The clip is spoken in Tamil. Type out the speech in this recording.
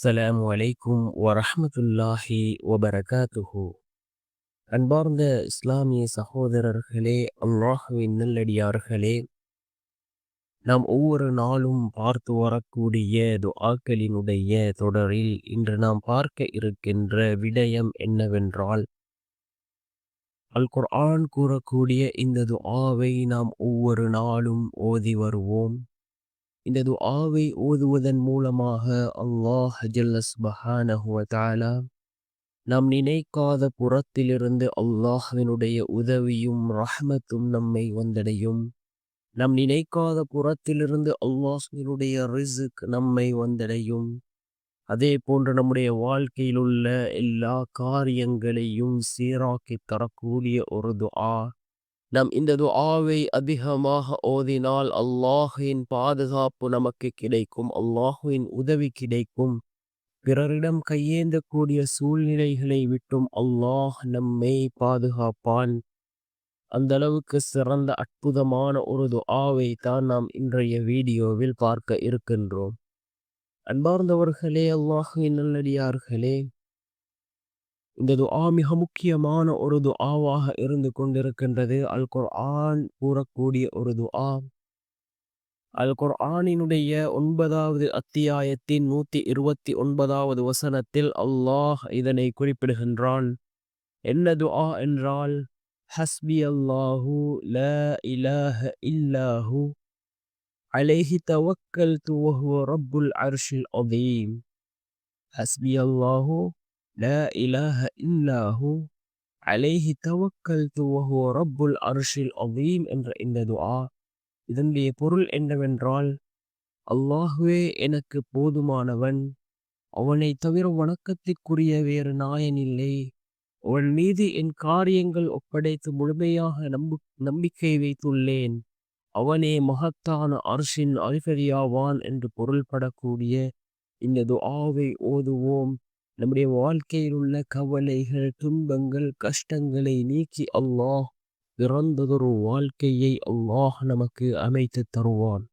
அஸ்ஸலாமு அலைக்கும் வரஹ்மத்துல்லாஹி வபரகாத்துஹு. அன்பார்ந்த இஸ்லாமிய சகோதரர்களே, அல்லாஹ்வின் நல்லடியார்களே, நாம் ஒவ்வொரு நாளும் பார்த்து வரக்கூடிய துஆக்களினுடைய தொடரில் இன்று நாம் பார்க்க இருக்கின்ற விடயம் என்னவென்றால், அல் குர்ஆன் கூறக்கூடிய இந்த துஆவை நாம் ஒவ்வொரு நாளும் ஓதி வருவோம். இந்த துஆவை ஓதுவதன் மூலமாக அல்லாஹ் ஜல்ல சுப்ஹானஹு வ தஆலா நாம் நினைக்காத புறத்திலிருந்து அல்லாஹ்வினுடைய உதவியும் ரஹ்மத்தும் நம்மை வந்தடையும். நாம் நினைக்காத புறத்திலிருந்து அல்லாஹ்வினுடைய ரிஸ்க் நம்மை வந்தடையும். அதே போன்று நம்முடைய வாழ்க்கையில் உள்ள எல்லா காரியங்களையும் சீராக்கி தரக்கூடிய ஒரு துஆ. நாம் இந்த துஆவை அதிகமாக ஓதினால் அல்லாஹ்வின் பாதுகாப்பு நமக்கு கிடைக்கும், அல்லாஹ்வின் உதவி கிடைக்கும். பிறரிடம் கையேந்தக்கூடிய சூழ்நிலைகளை விட்டும் அல்லாஹ் நம்மை பாதுகாப்பான். அந்த அளவுக்கு சிறந்த அற்புதமான ஒரு துஆவை தான் நாம் இன்றைய வீடியோவில் பார்க்க இருக்கின்றோம். அன்பார்ந்தவர்களே, அல்லாஹ்வின் நல்லடியார்களே, இந்த துஆ மிக முக்கியமான ஒரு துஆவாக இருந்து கொண்டிருக்கின்றது. அல் குர்ஆன் கூறக்கூடிய ஒரு துஆ. அல் குர்ஆனினுடைய 9வது அத்தியாயத்தின் 129வது வசனத்தில் அல்லாஹ் இதனை குறிப்பிடுகின்றான். என்ன துஆ என்றால், ஹஸ்பி அல்லாஹு லா இலாஹ இல்லாஹு அலைஹி தவக்கல்து வஹுவ ரப்புல் அர்ஷில் அதீம். ஹஸ்பி அல்லாஹு லா இலாஹ இல்லாஹு அலைஹி தவக்கல்து வஹுவ ரப்புல் அர்ஷில் அதீம் என்ற இந்த துஆ, இதனுடைய பொருள் என்னவென்றால், அல்லாஹ்வே எனக்கு போதுமானவன், அவனை தவிர வணக்கத்திற்குரிய வேறு நாயன் இல்லை, அவன் மீது என் காரியங்கள் ஒப்படைத்து முழுமையாக நம்பிக்கை வைத்துள்ளேன், அவனே மகத்தான அர்ஷின் அதிபதியாவான் என்று பொருள்படக்கூடிய இந்த துஆவை ஓதுவோம். நம்முடைய வாழ்க்கையில் உள்ள கவலைகள், துன்பங்கள், கஷ்டங்களை நீக்கி அல்லாஹ் பிறந்ததொரு வாழ்க்கையை அல்லாஹ் நமக்கு அமைத்து தருவான்.